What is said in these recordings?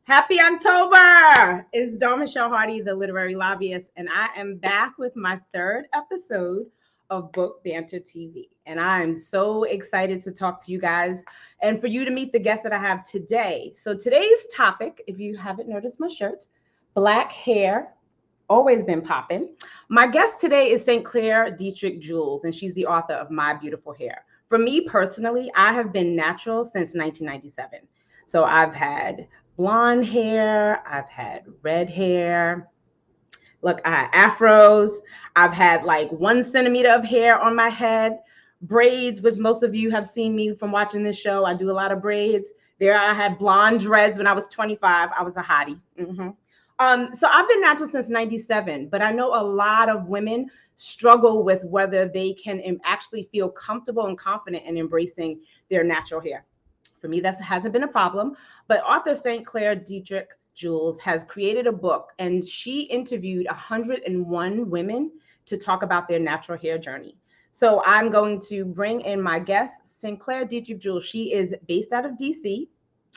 Happy October! It's Dawn Michelle Hardy, the literary lobbyist, and I am back with my third episode of Book Banter TV. And I am so excited to talk to you guys and for you to meet the guests that I have today. So today's topic, if you haven't noticed my shirt, black hair, always been popping. My guest today is St. Clair Detrick-Jules, and she's the author of My Beautiful Hair. For me personally, I have been natural since 1997. So I've had blonde hair, I've had red hair. Look, I had afros. I've had like 1 centimeter of hair on my head, braids, which most of you have seen me from watching this show. I do a lot of braids. There, I had blonde dreads when I was 25. I was a hottie. So I've been natural since 97, but I know a lot of women struggle with whether they can actually feel comfortable and confident in embracing their natural hair. For me, that hasn't been a problem, but author St. Clair Detrick-Jules has created a book, and she interviewed 101 women to talk about their natural hair journey. So I'm going to bring in my guest, St. Clair Detrick-Jules. She is based out of DC.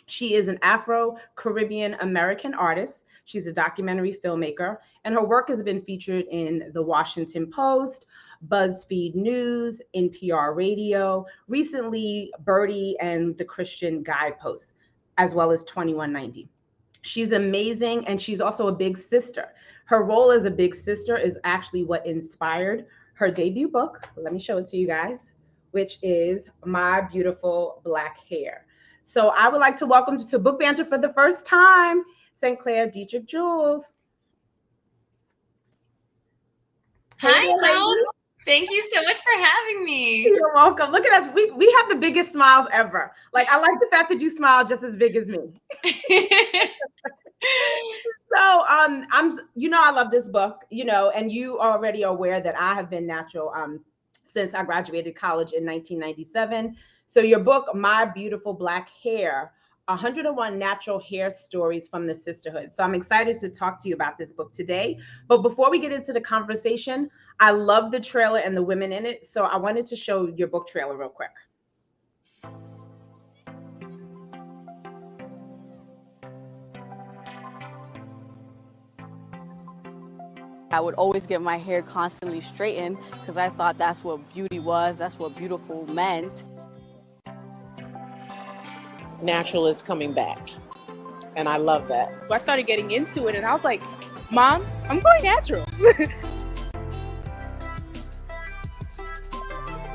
She is an Afro-Caribbean American artist. She's a documentary filmmaker, and her work has been featured in The Washington Post, BuzzFeed News, NPR Radio, recently Birdie and the Christian Guidepost, as well as 2190. She's amazing, and she's also a big sister. Her role as a big sister is actually what inspired her debut book. Let me show it to you guys, which is My Beautiful Black Hair. So I would like to welcome to Book Banter for the first time, St. Clair Detrick-Jules. Hi, Dawn. Thank you so much for having me. You're welcome. Look at us. We have the biggest smiles ever. Like, I like the fact that you smile just as big as me. So, I love this book, and you are already aware that I have been natural since I graduated college in 1997. So your book, My Beautiful Black Hair, 101 Natural Hair Stories from the Sisterhood. So I'm excited to talk to you about this book today. But before we get into the conversation, I love the trailer and the women in it. So I wanted to show your book trailer real quick. I would always get my hair constantly straightened because I thought that's what beauty was, that's what beautiful meant. Natural is coming back, and I love that. I started getting into it, and I was like, Mom, I'm going natural.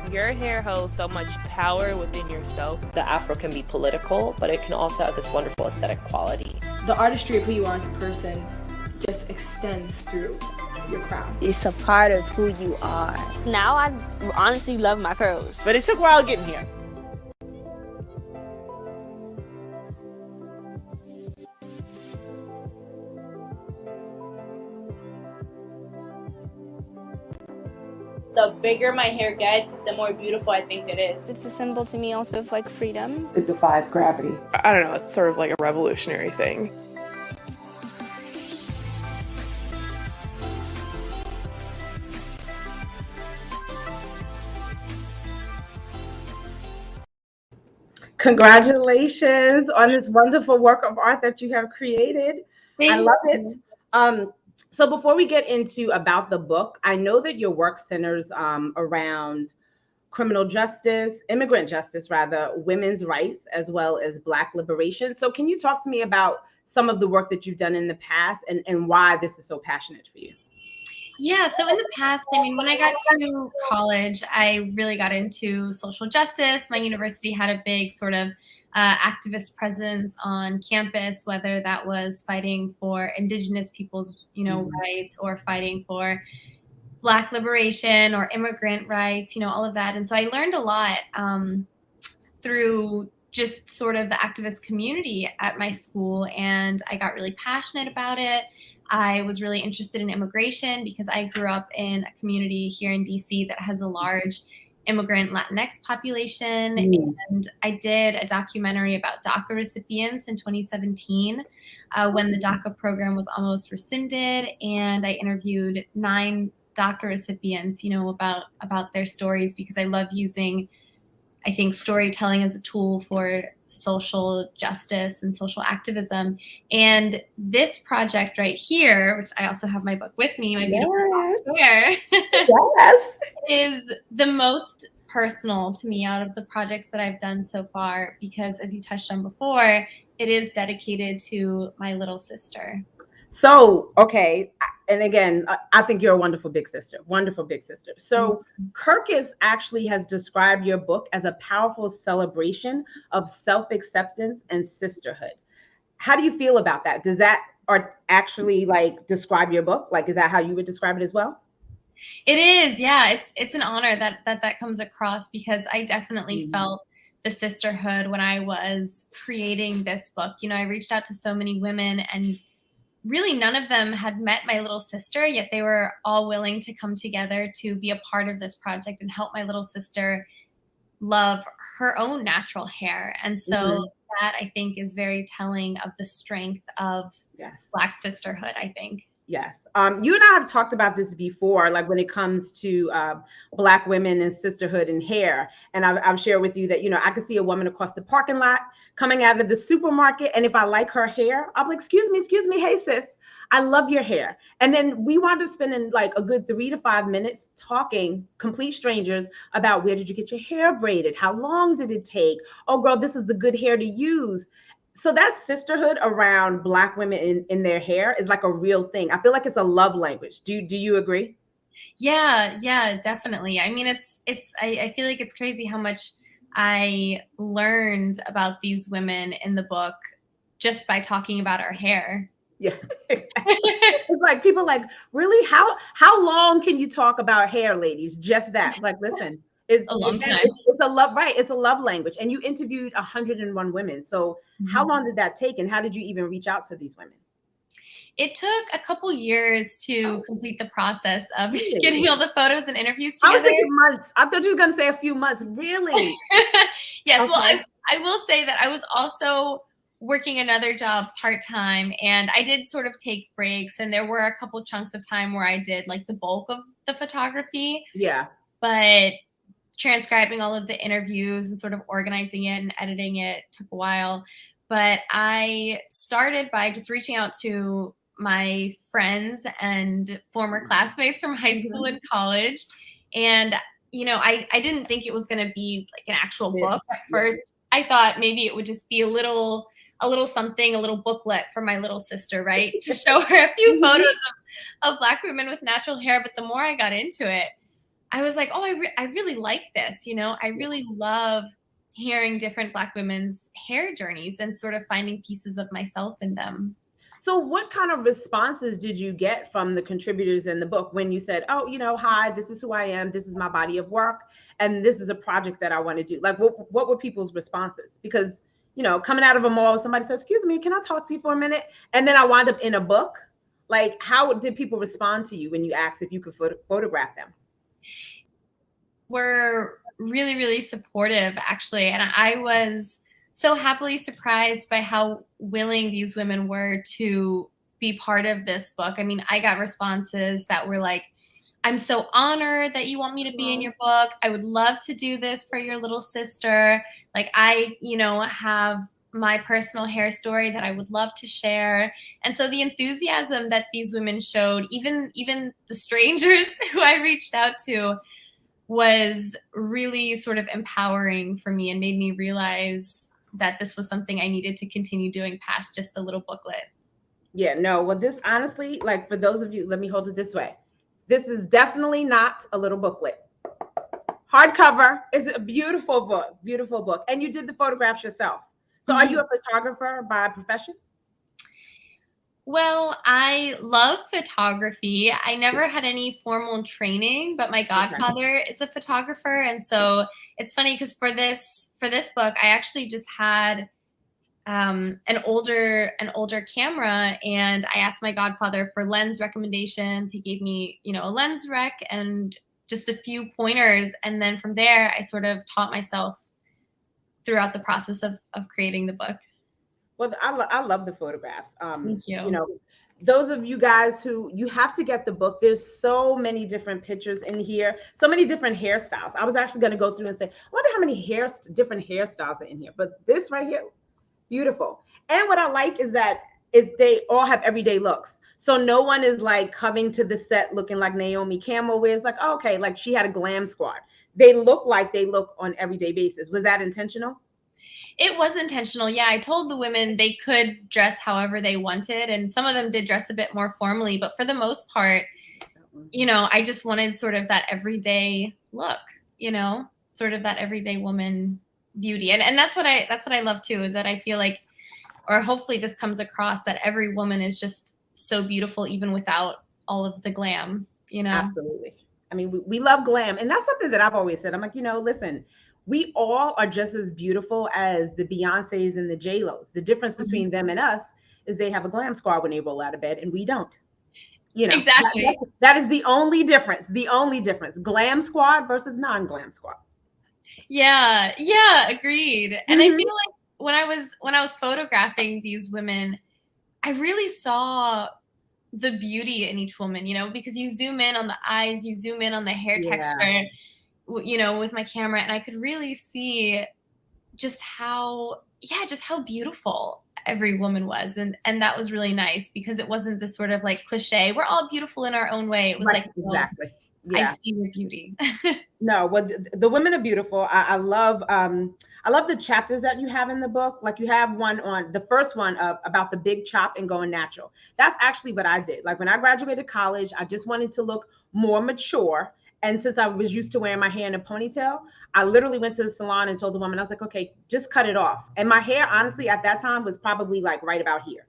Your hair holds so much power within yourself. The afro can be political, but it can also have this wonderful aesthetic quality. The artistry of who you are as a person just extends through your crown. It's a part of who you are. Now I honestly love my curls. But it took a while getting here. The bigger my hair gets, the more beautiful I think it is. It's a symbol to me also of like freedom. It defies gravity. I don't know, it's sort of like a revolutionary thing. Congratulations on this wonderful work of art that you have created. I love it. So before we get into about the book, I know that your work centers around criminal justice, immigrant justice rather, women's rights, as well as Black liberation. So can you talk to me about some of the work that you've done in the past and why this is so passionate for you? Yeah, so in the past, when I got to college, I really got into social justice. My university had a big sort of activist presence on campus, whether that was fighting for Indigenous people's, rights, or fighting for Black liberation or immigrant rights, all of that. And so I learned a lot through just sort of the activist community at my school, and I got really passionate about it. I was really interested in immigration because I grew up in a community here in DC that has a large immigrant Latinx population. And I did a documentary about DACA recipients in 2017 when the DACA program was almost rescinded. And I interviewed 9 DACA recipients, about their stories, because I love using I think storytelling is a tool for social justice and social activism. And this project right here, which I also have my book with me, my beautiful book here, Yes. is the most personal to me out of the projects that I've done so far, because as you touched on before, it is dedicated to my little sister. So, okay. And again, I think you're a wonderful big sister, wonderful big sister. So Kirkus actually has described your book as a powerful celebration of self-acceptance and sisterhood. How do you feel about that? Does that actually like describe your book? Like, is that how you would describe it as well? It is. Yeah. It's an honor that comes across, because I definitely felt the sisterhood when I was creating this book. You know, I reached out to so many women, and really none of them had met my little sister, yet they were all willing to come together to be a part of this project and help my little sister love her own natural hair. And so that, I think, is very telling of the strength of Black sisterhood, I think. Yes. You and I have talked about this before, like when it comes to Black women and sisterhood and hair. And I've shared with you that, you know, I could see a woman across the parking lot coming out of the supermarket. And if I like her hair, I'll be like, excuse me. Hey, sis, I love your hair. And then we wound up spending like a good 3 to 5 minutes talking, complete strangers, about where did you get your hair braided? How long did it take? Oh, girl, this is the good hair to use. So that sisterhood around Black women in their hair is like a real thing. I feel like it's a love language. Do you agree? Yeah, definitely. I mean, I feel like it's crazy how much I learned about these women in the book just by talking about our hair. Yeah. It's like people like, really? How long can you talk about hair, ladies? Just that. Like, listen. It's a long time. It's a love, right? It's a love language. And you interviewed 101 women. So how long did that take? And how did you even reach out to these women? It took a couple years to complete the process of getting all the photos and interviews together. I was thinking months. I thought you were going to say a few months. Really? Yes. Okay. Well, I will say that I was also working another job part-time, and I did sort of take breaks, and there were a couple chunks of time where I did like the bulk of the photography. Yeah. But transcribing all of the interviews and sort of organizing it and editing it took a while. But I started by just reaching out to my friends and former classmates from high school and college. And, you know, I didn't think it was going to be like an actual book at first. I thought maybe it would just be a little something, a little booklet for my little sister, right? To show her a few photos of Black women with natural hair. But the more I got into it, I was like, oh, I really like this. You know, I really love hearing different Black women's hair journeys and sort of finding pieces of myself in them. So what kind of responses did you get from the contributors in the book when you said, oh, you know, hi, this is who I am, this is my body of work, and this is a project that I want to do? Like, what were people's responses? Because, you know, coming out of a mall, somebody says, excuse me, can I talk to you for a minute? And then I wound up in a book. Like, how did people respond to you when you asked if you could photograph them? Were really, really supportive, actually. And I was so happily surprised by how willing these women were to be part of this book. I mean, I got responses that were like, I'm so honored that you want me to be in your book. I would love to do this for your little sister. Like, I, you know, have my personal hair story that I would love to share. And so the enthusiasm that these women showed, even the strangers who I reached out to, was really sort of empowering for me and made me realize that this was something I needed to continue doing past just a little booklet. Yeah, no, well, this honestly, like for those of you, let me hold it this way. This is definitely not a little booklet. Hardcover is a beautiful book. And you did the photographs yourself. So are you a photographer by profession? Well, I love photography. I never had any formal training, but my godfather is a photographer. And so it's funny because for this book, I actually just had an older camera, and I asked my godfather for lens recommendations. He gave me, you know, a lens rec and just a few pointers. And then from there, I sort of taught myself throughout the process of creating the book. Well, I love the photographs. Thank you. You know, those of you guys who, you have to get the book. There's so many different pictures in here, so many different hairstyles. I was actually going to go through and say, I wonder how many different hairstyles are in here. But this right here, beautiful. And what I like is that they all have everyday looks. So no one is like coming to the set looking like Naomi Campbell, where it's like, oh, okay, like she had a glam squad. They look like they look on everyday basis. Was that intentional? It was intentional. Yeah, I told the women they could dress however they wanted, and some of them did dress a bit more formally, but for the most part, you know, I just wanted sort of that everyday look, you know, sort of that everyday woman beauty. And that's what I love too, is that I feel like, or hopefully this comes across, that every woman is just so beautiful even without all of the glam, you know? Absolutely. I mean, we love glam, and that's something that I've always said. I'm like, you know, listen, we all are just as beautiful as the Beyoncés and the J-Los. The difference between them and us is they have a glam squad when they roll out of bed, and we don't. You know, exactly. That is the only difference. The only difference. Glam squad versus non-glam squad. Yeah, agreed. And I feel like when I was photographing these women, I really saw the beauty in each woman, you know, because you zoom in on the eyes, you zoom in on the hair texture, you know, with my camera, and I could really see just how beautiful every woman was. And that was really nice, because it wasn't this sort of like cliche, we're all beautiful in our own way. It was like, exactly. I see your beauty. No, well, the women are beautiful. I love the chapters that you have in the book. Like you have one on the first one about the big chop and going natural. That's actually what I did. Like when I graduated college, I just wanted to look more mature. And since I was used to wearing my hair in a ponytail, I literally went to the salon and told the woman, I was like, okay, just cut it off. And my hair, honestly, at that time was probably like right about here.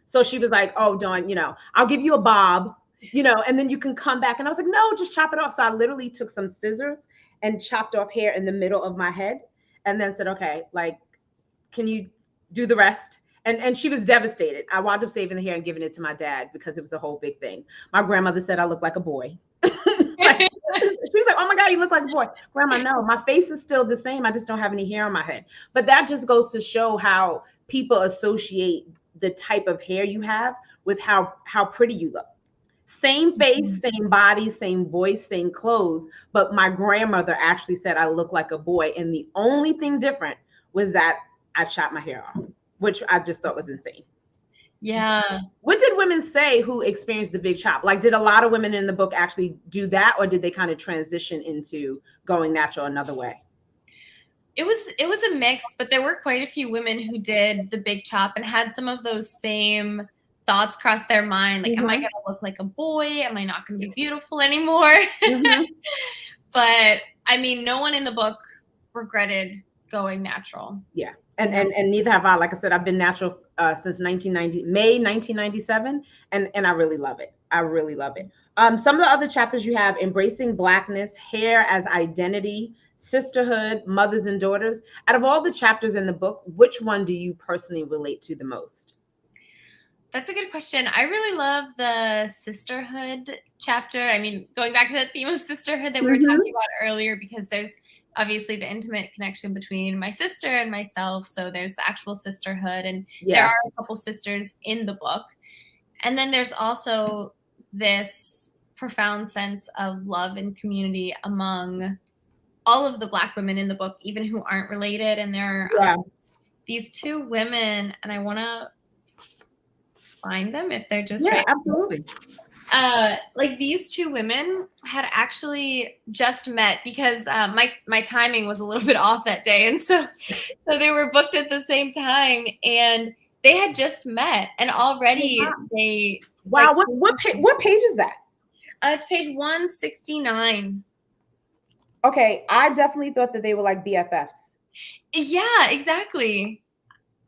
So she was like, oh, Dawn, you know, I'll give you a bob, you know, and then you can come back. And I was like, no, just chop it off. So I literally took some scissors and chopped off hair in the middle of my head, and then said, okay, like, can you do the rest? And she was devastated. I wound up saving the hair and giving it to my dad because it was a whole big thing. My grandmother said I looked like a boy. Like, she was like, oh my God, you look like a boy. Grandma, no, my face is still the same. I just don't have any hair on my head. But that just goes to show how people associate the type of hair you have with how pretty you look. Same face, same body, same voice, same clothes. But my grandmother actually said I look like a boy. And the only thing different was that I chopped my hair off, which I just thought was insane. Yeah. What did women say who experienced the big chop? Like, did a lot of women in the book actually do that, or did they kind of transition into going natural another way? It was a mix, but there were quite a few women who did the big chop and had some of those same thoughts cross their mind. Like, am I going to look like a boy? Am I not going to be beautiful anymore? But I mean, no one in the book regretted going natural. Yeah. And neither have I. Like I said, I've been natural since May 1997, and I really love it. I really love it. Some of the other chapters you have: embracing Blackness, hair as identity, sisterhood, mothers and daughters. Out of all the chapters in the book, which one do you personally relate to the most? That's a good question. I really love the sisterhood chapter. I mean, going back to that theme of sisterhood that we were talking about earlier, because there's obviously the intimate connection between my sister and myself. So there's the actual sisterhood, and there are a couple sisters in the book. And then there's also this profound sense of love and community among all of the Black women in the book, even who aren't related. And there are these two women, and I want to find them if they're just right. Absolutely. Like these two women had actually just met, because my timing was a little bit off that day, and so they were booked at the same time, and they had just met, and already they what page is that? It's page 169. Okay, I definitely thought that they were like BFFs. Yeah, exactly.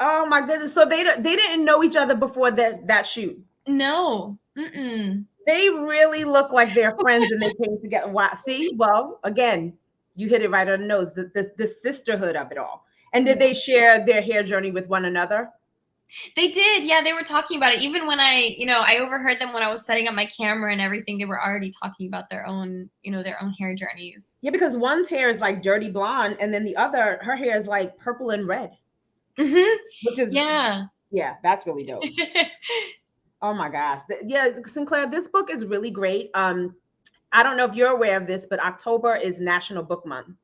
Oh my goodness! So they didn't know each other before that shoot. No. They really look like they're friends, and they came together. Wow. See, well, again, you hit it right on the nose. The sisterhood of it all. And did they share their hair journey with one another? They did. Yeah, they were talking about it. Even when I overheard them when I was setting up my camera and everything, they were already talking about their own hair journeys. Yeah, because one's hair is like dirty blonde, and then the other, her hair is like purple and red. Which is that's really dope. Oh my gosh. Yeah, Sinclair, this book is really great. I don't know if you're aware of this, but October is National Book Month.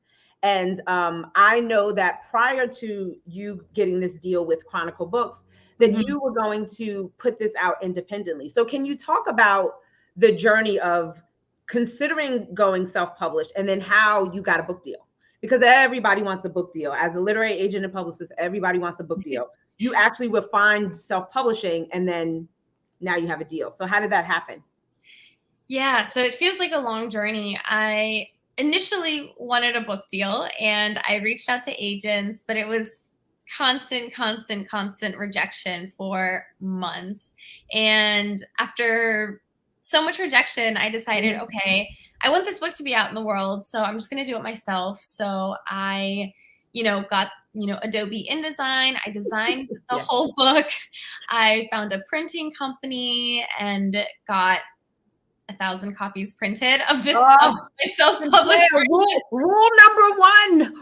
And I know that prior to you getting this deal with Chronicle Books, that you were going to put this out independently. So can you talk about the journey of considering going self-published and then how you got a book deal? Because everybody wants a book deal. As a literary agent and publicist, everybody wants a book deal. You actually would find self-publishing and then now you have a deal. So how did that happen? Yeah, so it feels like a long journey. I initially wanted a book deal and I reached out to agents, but it was constant rejection for months. And after so much rejection, I decided, okay, I want this book to be out in the world, so I'm just going to do it myself. So I, got, Adobe InDesign. I designed the whole book. I found a printing company and got 1,000 copies printed of this of my self-published rule number one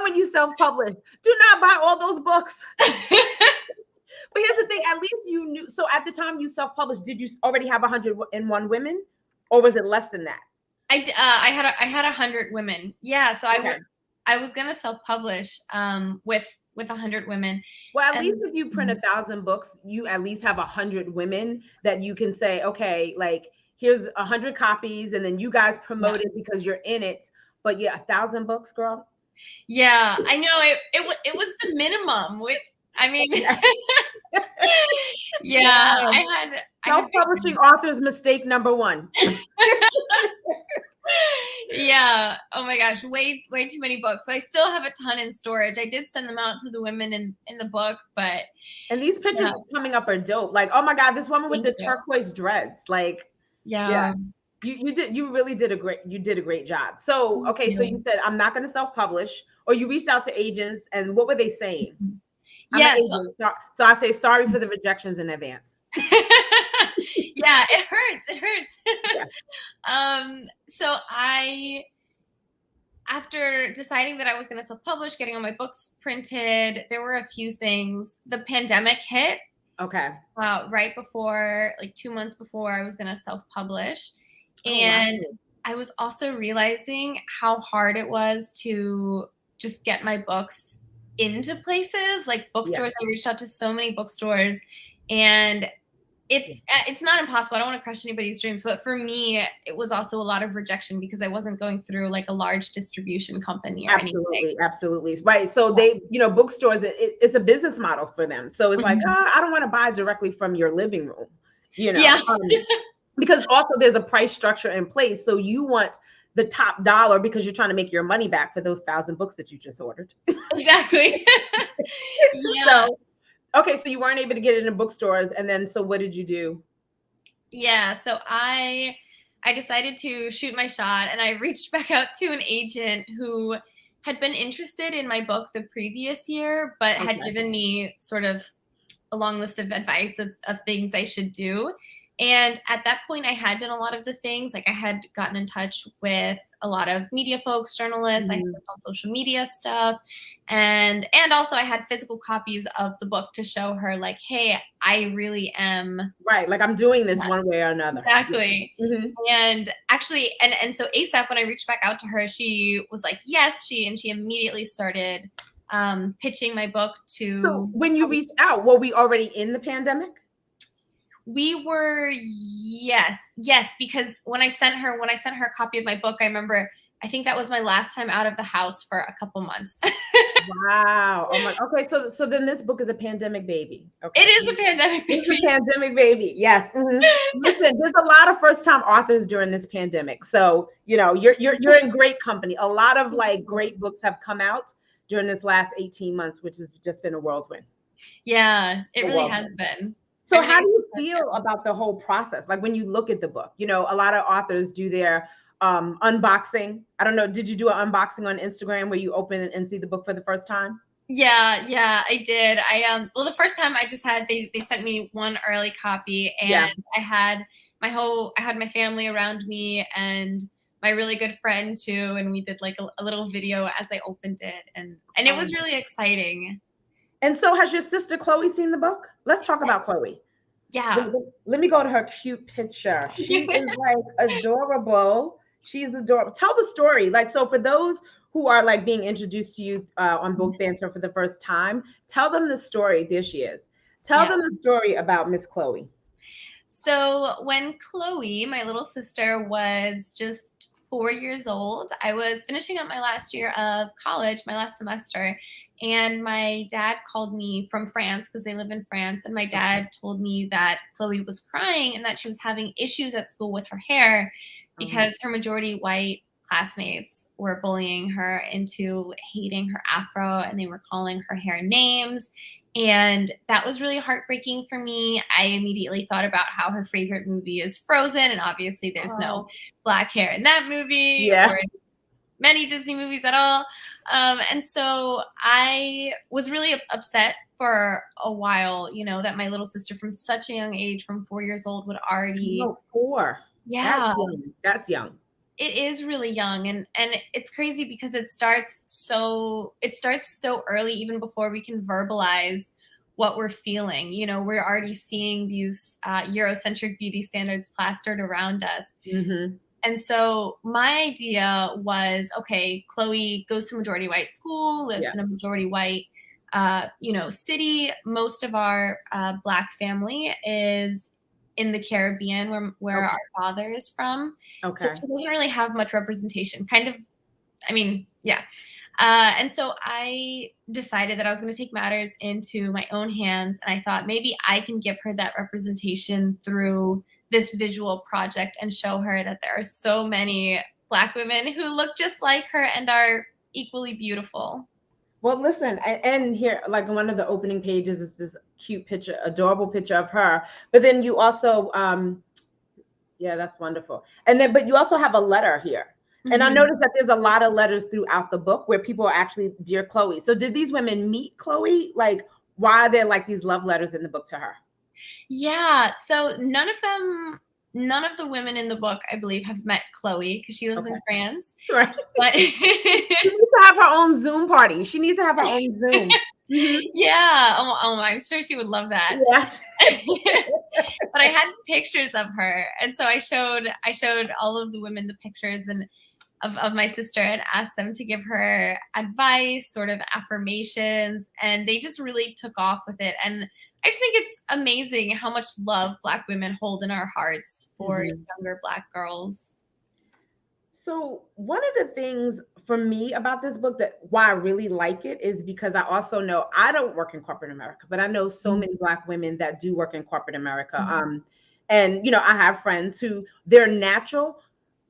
when you self-publish, do not buy all those books. But here's the thing, at least you knew. So at the time you self-published, did you already have 101 women, or was it less than that? I had 100 women. Yeah, so I was gonna self-publish with 100 women. Well, at least if you print 1,000 books, you at least have 100 women that you can say, okay, like here's 100 copies, and then you guys promote it because you're in it. But 1,000 books, girl. Yeah, I know it was the minimum, which I mean, I had self-publishing author's mistake number one. Yeah. Oh my gosh, way too many books. So I still have a ton in storage. I did send them out to the women in the book, but these pictures coming up are dope. Like, oh my God, this woman with the turquoise dreads. Like, you really did a great job. So okay, so you said I'm not going to self-publish, or you reached out to agents, and what were they saying? Yes. So I say sorry for the rejections in advance. Yeah, it hurts. So after deciding that I was going to self-publish, getting all my books printed, there were a few things. The pandemic hit. Okay. Right before, like 2 months before I was going to self-publish. And I was also realizing how hard it was to just get my books into places like bookstores. I reached out to so many bookstores, and it's not impossible. I don't want to crush anybody's dreams, but for me, it was also a lot of rejection because I wasn't going through like a large distribution company or anything. Absolutely. Right. So they, bookstores, it's a business model for them. So it's like, I don't want to buy directly from your living room, because also there's a price structure in place. So you want the top dollar because you're trying to make your money back for those 1,000 books that you just ordered. Exactly. So, okay, so you weren't able to get it in bookstores, and then so what did you do? Yeah, so I decided to shoot my shot, and I reached back out to an agent who had been interested in my book the previous year, but had given me sort of a long list of advice of things I should do. And at that point, I had done a lot of the things. Like I had gotten in touch with a lot of media folks, journalists. I had done social media stuff. And also I had physical copies of the book to show her like, hey, I really am. Right. Like I'm doing this one way or another. Exactly. And actually, and so ASAP, when I reached back out to her, she was like, yes, she immediately started pitching my book to. So when you reached out, were we already in the pandemic? We were, yes, because when I sent her a copy of my book, I remember, I think that was my last time out of the house for a couple months. Wow. Oh my. Okay. So then this book is a pandemic baby. Okay. It is a pandemic baby. It's a pandemic baby. Yes. Listen, there's a lot of first-time authors during this pandemic. So, you're in great company. A lot of like great books have come out during this last 18 months, which has just been a whirlwind. Yeah, it really has been. So how do you feel about the whole process? Like when you look at the book, a lot of authors do their unboxing. I don't know. Did you do an unboxing on Instagram where you open and see the book for the first time? Yeah, I did. Well, the first time I just had, they sent me one early copy, and I had my family around me and my really good friend too. And we did like a little video as I opened it, and it was really exciting. And so has your sister Chloe seen the book? Let's talk about Chloe. Yeah. Let me go to her cute picture. She is like adorable. She's adorable. Tell the story. Like, so for those who are like being introduced to you on Book Banter for the first time, tell them the story. There she is. Tell them the story about Miss Chloe. So when Chloe, my little sister, was just 4 years old, I was finishing up my last year of college, my last semester, and my dad called me from France because they live in France. And my dad told me that Chloe was crying and that she was having issues at school with her hair because her majority white classmates were bullying her into hating her afro, and they were calling her hair names. And that was really heartbreaking for me. I immediately thought about how her favorite movie is Frozen, and obviously there's no black hair in that movie or in many Disney movies at all. And so I was really upset for a while, you know, that my little sister from such a young age, from 4 years old, would already... No, 4. Yeah. That's young. It is really young, and it's crazy because it starts so early, even before we can verbalize what we're feeling. You know, we're already seeing these Eurocentric beauty standards plastered around us. And so my idea was, okay, Chloe goes to majority white school, lives in a majority white city. Most of our Black family is in the Caribbean, where our father is from. So she doesn't really have much representation. And so I decided that I was going to take matters into my own hands, and I thought maybe I can give her that representation through this visual project and show her that there are so many Black women who look just like her and are equally beautiful. Well, listen, and here, like one of the opening pages is this cute picture, adorable picture of her. But then you also, that's wonderful. And then, but you also have a letter here. And I noticed that there's a lot of letters throughout the book where people are actually, dear Chloe. So did these women meet Chloe? Like, why are there like these love letters in the book to her? Yeah. So none of the women in the book, I believe, have met Chloe because she lives in France. Right. But she needs to have her own Zoom party. She needs to have her own Zoom. Yeah. I'm sure she would love that. Yeah. But I had pictures of her, and so I showed all of the women the pictures and of my sister and asked them to give her advice, sort of affirmations, and they just really took off with it. And I just think it's amazing how much love Black women hold in our hearts for younger Black girls. So one of the things for me about this book, that why I really like it, is because I also know I don't work in corporate America, but I know so many Black women that do work in corporate America. And, you know, I have friends who they're natural,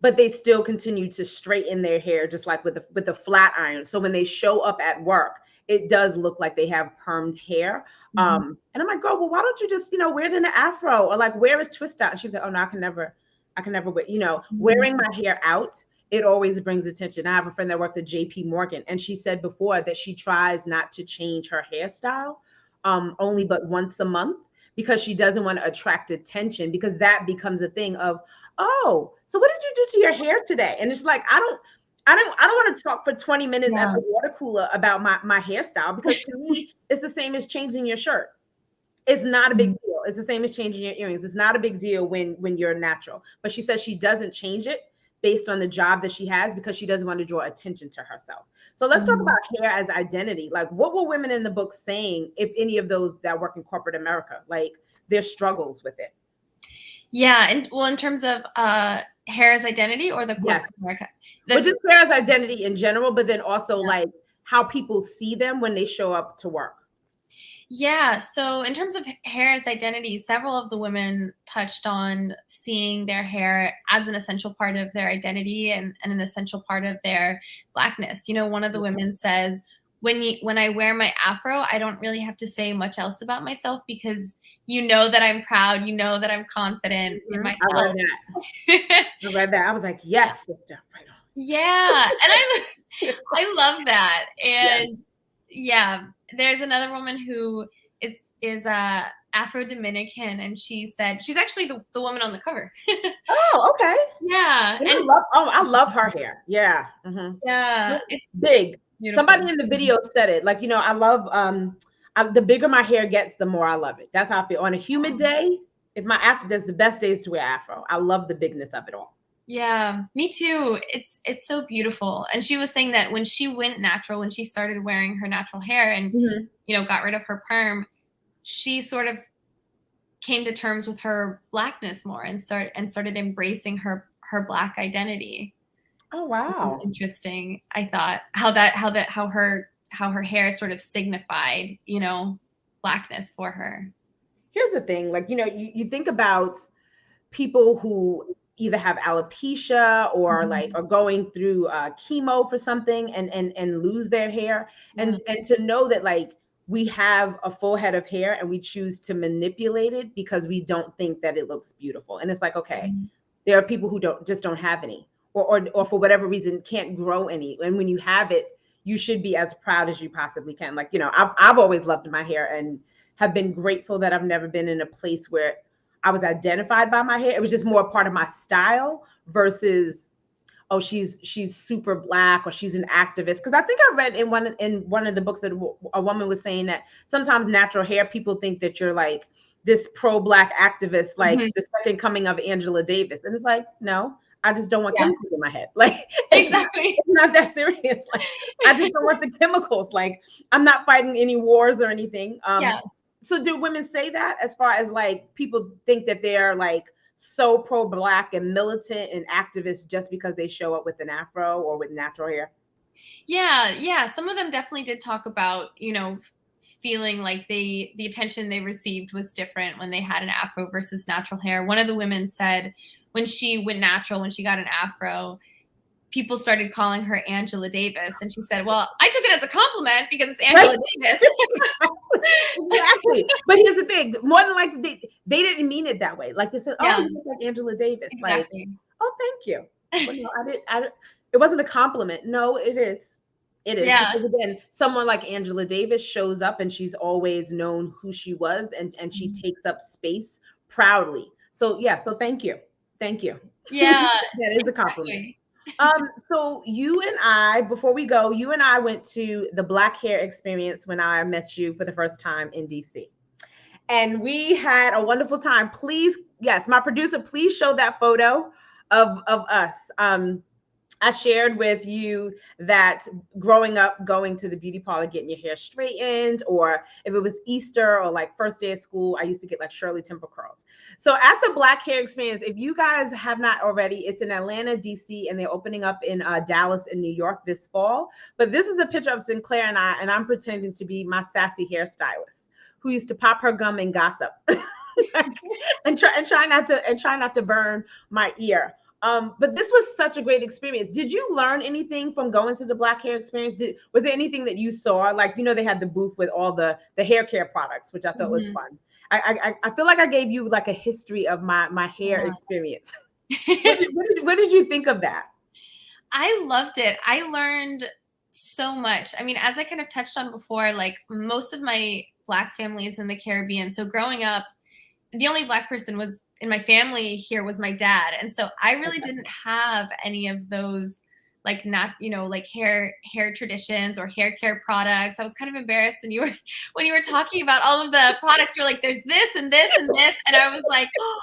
but they still continue to straighten their hair, just like with the flat iron. So when they show up at work, it does look like they have permed hair. And I'm like, girl, well, why don't you just, you know, wear it in an afro, or like wear a twist out? And she was like, oh no, I can never wear, you know, wearing my hair out, it always brings attention. I have a friend that worked at JP Morgan, and she said before that she tries not to change her hairstyle only but once a month, because she doesn't want to attract attention, because that becomes a thing of, oh, so what did you do to your hair today? And it's like, I don't want to talk for 20 minutes at the water cooler about my hairstyle, because to me, it's the same as changing your shirt. It's not a big deal. It's the same as changing your earrings. It's not a big deal when you're natural. But she says she doesn't change it based on the job that she has, because she doesn't want to draw attention to herself. So let's talk about hair as identity. Like, what were women in the book saying, if any of those that work in corporate America, like their struggles with it? Yeah, and well, in terms of hair as identity, or the corporate America? But just hair as identity in general, but then also like how people see them when they show up to work. Yeah, so in terms of hair as identity, several of the women touched on seeing their hair as an essential part of their identity and an essential part of their Blackness. You know, one of the women says, when I wear my afro, I don't really have to say much else about myself, because you know that I'm proud, you know that I'm confident in myself. I read that. I read that. I was like, yes, sister. Right on. Yeah, and I love that. And yeah, there's another woman who is Afro-Dominican, and she said, she's actually the woman on the cover. Oh, okay. Yeah. And I love her hair. Yeah. Yeah. It's big. Beautiful. Somebody in the video said it. Like, you know, I love the bigger my hair gets, the more I love it. That's how I feel. On a humid day, if my afro, that's the best days to wear afro. I love the bigness of it all. Yeah, me too. It's so beautiful. And she was saying that when she went natural, when she started wearing her natural hair and you know, got rid of her perm, she sort of came to terms with her blackness more and started embracing her Black identity. Oh wow. It's interesting. I thought how her hair sort of signified, you know, Blackness for her. Here's the thing, like, you know, you think about people who either have alopecia or like are going through chemo for something and lose their hair, and to know that like we have a full head of hair and we choose to manipulate it because we don't think that it looks beautiful. And it's like, okay, there are people who don't have any, or for whatever reason can't grow any. And when you have it, you should be as proud as you possibly can. Like, you know, I've always loved my hair and have been grateful that I've never been in a place where I was identified by my hair. It was just more a part of my style versus, oh, she's super Black or she's an activist. Because I think I read in one of the books that a woman was saying that sometimes natural hair, people think that you're like this pro-Black activist, like the second coming of Angela Davis. And it's like, no, I just don't want chemicals in my head. Like, exactly. It's not that serious. Like, I just don't want the chemicals. Like, I'm not fighting any wars or anything. So do women say that, as far as like people think that they're like so pro-Black and militant and activists just because they show up with an afro or with natural hair? Yeah. Some of them definitely did talk about, you know, feeling like the attention they received was different when they had an afro versus natural hair. One of the women said when she went natural, when she got an afro, people started calling her Angela Davis. And she said, well, I took it as a compliment because it's Angela Davis. Exactly. But here's the thing. More than likely, they didn't mean it that way. Like they said, oh, you look like Angela Davis. Exactly. Like, oh, thank you. Well, no, it wasn't a compliment. No, it is. It is. Yeah. Because again, someone like Angela Davis shows up and she's always known who she was and she takes up space proudly. So yeah, so thank you. Thank you. Yeah. That is a compliment. So you and I, before we go, you and I went to the Black Hair Experience when I met you for the first time in DC. And we had a wonderful time. Please, yes, my producer, please show that photo of us. I shared with you that growing up, going to the beauty parlor, getting your hair straightened, or if it was Easter or like first day of school, I used to get like Shirley Temple curls. So at the Black Hair Experience, if you guys have not already, it's in Atlanta, DC, and they're opening up in Dallas and New York this fall. But this is a picture of Sinclair and I'm pretending to be my sassy hairstylist who used to pop her gum and gossip and try not to burn my ear. But this was such a great experience. Did you learn anything from going to the Black Hair Experience? Was there anything that you saw? Like, you know, they had the booth with all the hair care products, which I thought was fun. I feel like I gave you like a history of my hair experience. What did you think of that? I loved it. I learned so much. I mean, as I kind of touched on before, like most of my Black family is in the Caribbean. So growing up, the only Black person was in my family here was my dad. And so I really didn't have any of those like not, you know, like hair traditions or hair care products. I was kind of embarrassed when you were talking about all of the products. You're like, there's this and this and this. And I was like, oh,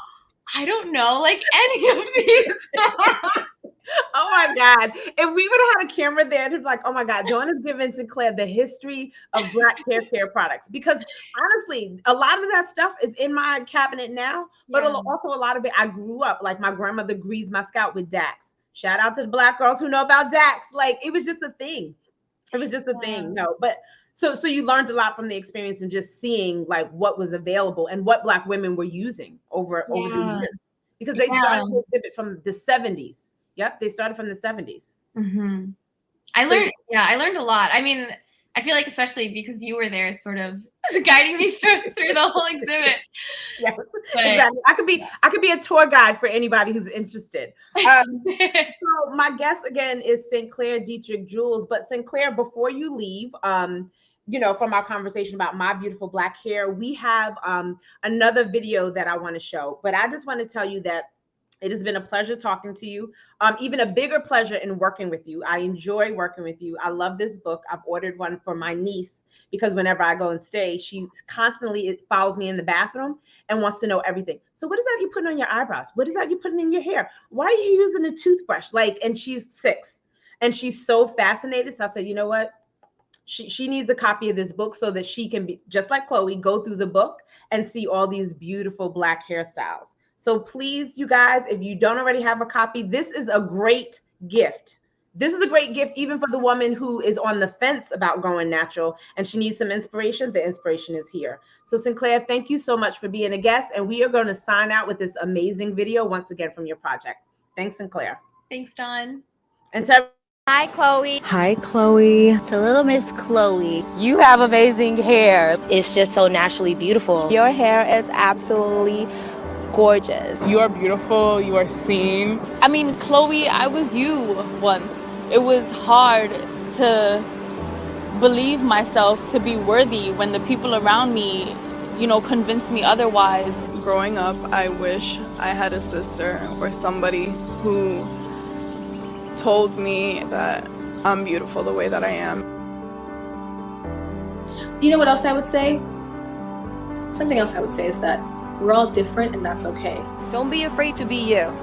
I don't know like any of these. Oh my God. If we would have had a camera there, it'd be like, oh my God, Joanna's giving Sinclair the history of Black hair care products. Because honestly, a lot of that stuff is in my cabinet now, but also a lot of it, I grew up, like my grandmother greased my scalp with Dax. Shout out to the Black girls who know about Dax. Like it was just a thing. It was just a thing. No, but so you learned a lot from the experience and just seeing like what was available and what Black women were using over the years. Because they started to exhibit from the 70s. Yep, they started from the 70s. Mm-hmm. I learned a lot. I mean, I feel like especially because you were there sort of guiding me through the whole exhibit. Yeah, exactly. I could be a tour guide for anybody who's interested. So my guest again is Clair Detrick-Jules. But Sinclair, before you leave, you know, from our conversation about my beautiful Black hair, we have another video that I want to show. But I just want to tell you that It has been a pleasure talking to you. Even a bigger pleasure in working with you. I enjoy working with you. I love this book. I've ordered one for my niece because whenever I go and stay, she constantly follows me in the bathroom and wants to know everything. So what is that you putting on your eyebrows? What is that you putting in your hair? Why are you using a toothbrush? Like, and she's 6 and she's so fascinated. So I said, you know what? She needs a copy of this book so that she can be just like Chloe, go through the book and see all these beautiful Black hairstyles. So please, you guys, if you don't already have a copy, this is a great gift. This is a great gift even for the woman who is on the fence about going natural and she needs some inspiration. The inspiration is here. So Sinclair, thank you so much for being a guest. And we are going to sign out with this amazing video once again from your project. Thanks, Sinclair. Thanks, Dawn. And to Hi, Chloe. Hi, Chloe. To little Miss Chloe. You have amazing hair. It's just so naturally beautiful. Your hair is absolutely gorgeous. You are beautiful. You are seen. I mean, Chloe, I was you once. It was hard to believe myself to be worthy when the people around me, you know, convinced me otherwise. Growing up, I wish I had a sister or somebody who told me that I'm beautiful the way that I am. You know what else I would say? Something else I would say is that we're all different and that's okay. Don't be afraid to be you.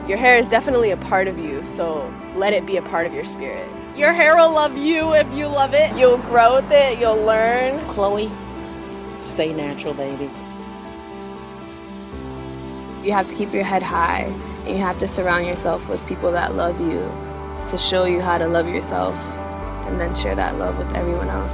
Your hair is definitely a part of you, so let it be a part of your spirit. Your hair will love you if you love it. You'll grow with it, you'll learn. Chloe, stay natural, baby. You have to keep your head high, and you have to surround yourself with people that love you to show you how to love yourself and then share that love with everyone else.